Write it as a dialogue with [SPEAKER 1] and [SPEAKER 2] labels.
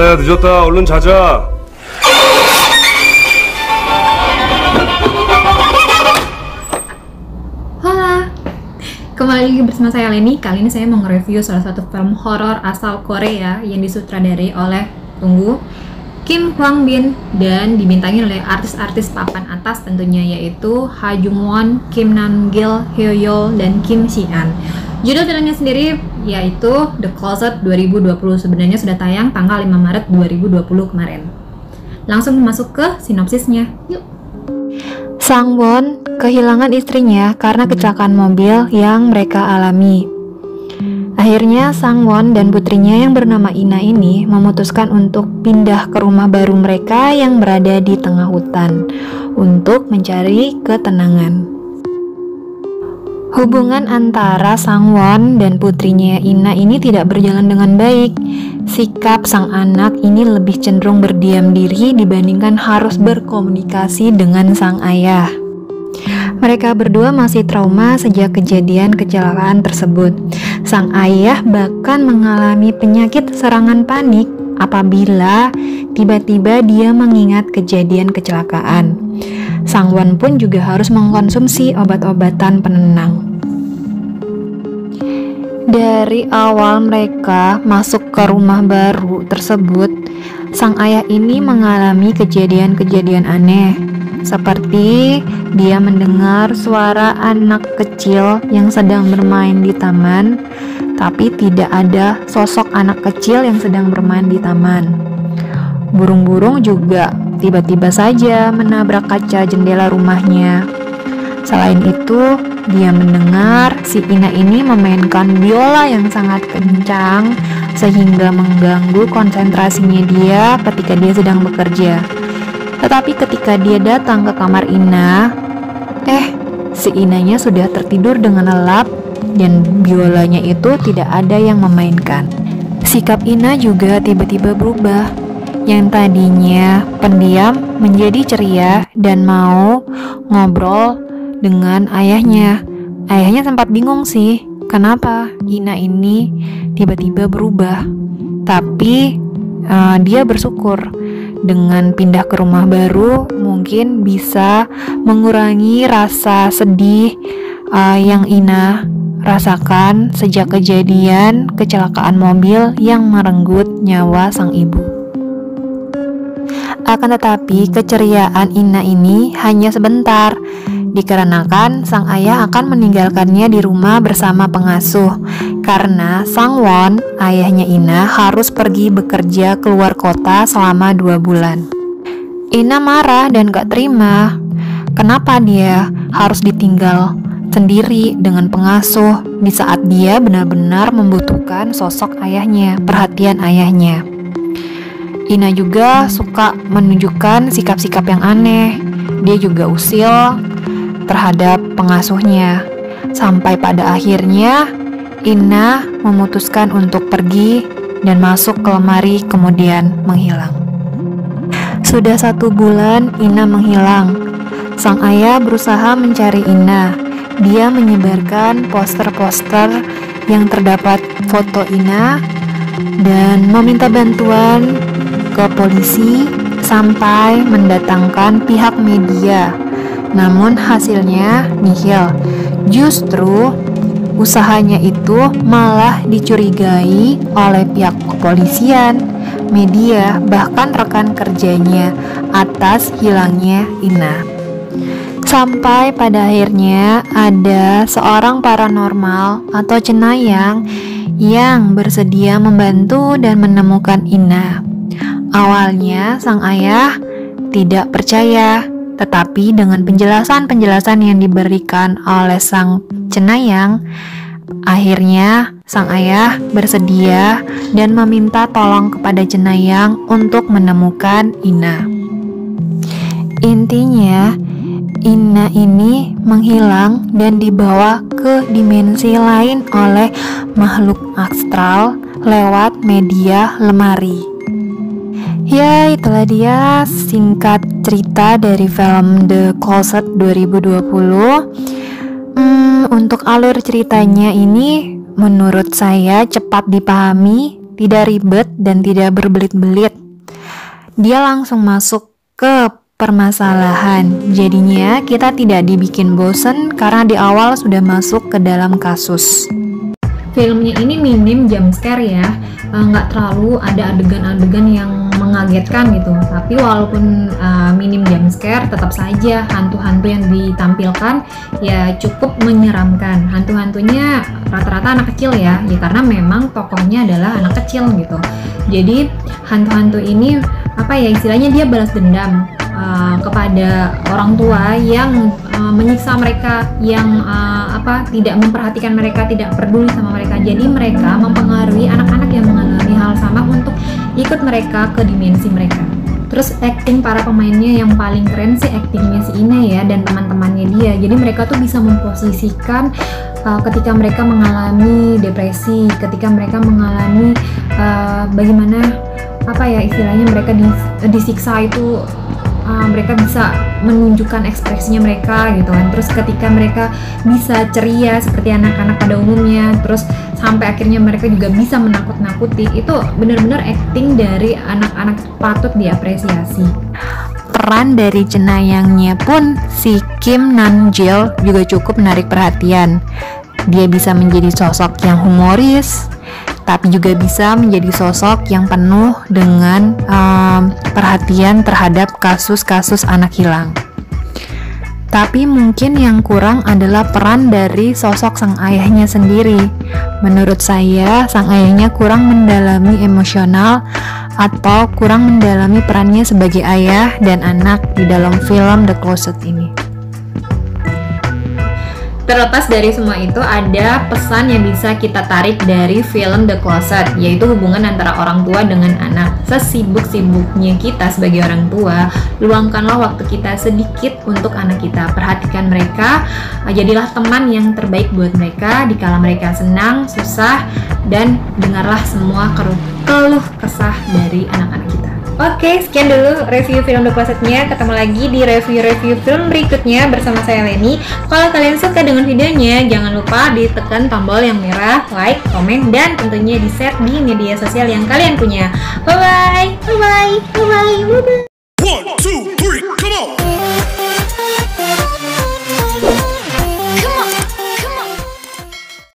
[SPEAKER 1] 인나야 늦었다. 얼른 자자.
[SPEAKER 2] Hola, kembali lagi bersama saya Leni. Kali ini saya mau nge-review salah satu film horor asal Korea yang disutradarai oleh Kim Hwang Bin dan dibintangi oleh artis-artis papan atas tentunya, yaitu Ha Jung Won, Kim Nam Gil, Hyo Yeol, dan Kim Si An. Judul filmnya sendiri yaitu The Closet 2020. Sebenarnya sudah tayang tanggal 5 Maret 2020 kemarin. Langsung masuk ke sinopsisnya. Yuk.
[SPEAKER 3] Sang Won kehilangan istrinya karena kecelakaan mobil yang mereka alami. Akhirnya Sang Won dan putrinya yang bernama Ina ini memutuskan untuk pindah ke rumah baru mereka yang berada di tengah hutan untuk mencari ketenangan. Hubungan antara Sang Won dan putrinya Ina ini tidak berjalan dengan baik. Sikap sang anak ini lebih cenderung berdiam diri dibandingkan harus berkomunikasi dengan sang ayah. Mereka berdua masih trauma sejak kejadian kecelakaan tersebut. Sang ayah bahkan mengalami penyakit serangan panik apabila tiba-tiba dia mengingat kejadian kecelakaan. Sang Won pun juga harus mengkonsumsi obat-obatan penenang. Dari awal mereka masuk ke rumah baru tersebut, sang ayah ini mengalami kejadian-kejadian aneh, seperti dia mendengar suara anak kecil yang sedang bermain di taman, tapi tidak ada sosok anak kecil yang sedang bermain di taman. Burung-burung juga tiba-tiba saja menabrak kaca jendela rumahnya. Selain itu, dia mendengar si Ina ini memainkan biola yang sangat kencang sehingga mengganggu konsentrasinya dia ketika dia sedang bekerja. Tetapi ketika dia datang ke kamar Ina, si Inanya sudah tertidur dengan lelap dan biolanya itu tidak ada yang memainkan. Sikap Ina juga tiba-tiba berubah. Yang tadinya pendiam menjadi ceria dan mau ngobrol dengan ayahnya. Ayahnya sempat bingung sih, kenapa Ina ini tiba-tiba berubah. Tapi dia bersyukur dengan pindah ke rumah baru mungkin bisa mengurangi rasa sedih yang Ina rasakan sejak kejadian kecelakaan mobil yang merenggut nyawa sang ibu. Akan tetapi keceriaan Ina ini hanya sebentar, dikarenakan sang ayah akan meninggalkannya di rumah bersama pengasuh karena Sang Won, ayahnya Ina, harus pergi bekerja keluar kota selama 2 bulan. Ina marah dan gak terima. Kenapa dia harus ditinggal sendiri dengan pengasuh di saat dia benar-benar membutuhkan sosok ayahnya, perhatian ayahnya. Ina juga suka menunjukkan sikap-sikap yang aneh. Dia juga usil terhadap pengasuhnya. Sampai pada akhirnya Ina memutuskan untuk pergi dan masuk ke lemari kemudian menghilang. Sudah 1 bulan Ina menghilang. Sang ayah berusaha mencari Ina. Dia menyebarkan poster-poster yang terdapat foto Ina dan meminta bantuan ke polisi sampai mendatangkan pihak media. Namun hasilnya nihil. Justru usahanya itu malah dicurigai oleh pihak kepolisian, media, bahkan rekan kerjanya atas hilangnya Ina. Sampai pada akhirnya ada seorang paranormal atau cenayang yang bersedia membantu dan menemukan Ina. Awalnya sang ayah tidak percaya, tetapi dengan penjelasan-penjelasan yang diberikan oleh sang cenayang, akhirnya sang ayah bersedia dan meminta tolong kepada cenayang untuk menemukan Ina. Intinya, Ina ini menghilang dan dibawa ke dimensi lain oleh makhluk astral lewat media lemari. Ya, itulah dia singkat cerita dari film The Closet 2020. Untuk alur ceritanya ini menurut saya cepat dipahami, tidak ribet dan tidak berbelit-belit. Dia langsung masuk ke permasalahan. Jadinya kita tidak dibikin bosen karena di awal sudah masuk ke dalam kasus.
[SPEAKER 2] Filmnya ini minim jump scare ya, nggak terlalu ada adegan-adegan yang mengagetkan gitu. Tapi walaupun minim jump scare, tetap saja hantu-hantu yang ditampilkan ya cukup menyeramkan. Hantu-hantunya rata-rata anak kecil ya, karena memang tokohnya adalah anak kecil gitu. Jadi hantu-hantu ini apa ya istilahnya, dia balas dendam kepada orang tua yang menyiksa mereka, yang tidak memperhatikan mereka, tidak peduli sama mereka. Jadi mereka mempengaruhi anak-anak yang mengalami hal sama untuk ikut mereka ke dimensi mereka. Terus acting para pemainnya yang paling keren sih actingnya si Ina ya dan teman-temannya dia. Jadi mereka tuh bisa memposisikan ketika mereka mengalami depresi, ketika mereka mengalami bagaimana istilahnya mereka disiksa itu. Mereka bisa menunjukkan ekspresinya mereka gitu kan. Terus ketika mereka bisa ceria seperti anak-anak pada umumnya, terus sampai akhirnya mereka juga bisa menakut-nakuti, itu benar-benar acting dari anak-anak patut diapresiasi.
[SPEAKER 3] Peran dari jenayangnya pun si Kim Namjil juga cukup menarik perhatian. Dia bisa menjadi sosok yang humoris, tapi juga bisa menjadi sosok yang penuh dengan perhatian terhadap kasus-kasus anak hilang. Tapi mungkin yang kurang adalah peran dari sosok sang ayahnya sendiri. Menurut saya, sang ayahnya kurang mendalami emosional atau kurang mendalami perannya sebagai ayah dan anak di dalam film The Closet ini.
[SPEAKER 2] Terlepas dari semua itu, ada pesan yang bisa kita tarik dari film The Closet, yaitu hubungan antara orang tua dengan anak. Sesibuk-sibuknya kita sebagai orang tua, luangkanlah waktu kita sedikit untuk anak kita. Perhatikan mereka, jadilah teman yang terbaik buat mereka dikala mereka senang, susah, dan dengarlah semua keluh kesah dari anak-anak kita. Oke, sekian dulu review film The Closet-nya. Ketemu lagi di review-review film berikutnya bersama saya Leni. Kalau kalian suka dengan videonya, jangan lupa ditekan tombol yang merah, like, komen, dan tentunya di-share di media sosial yang kalian punya. Bye-bye! Bye-bye! Bye-bye! Bye-bye!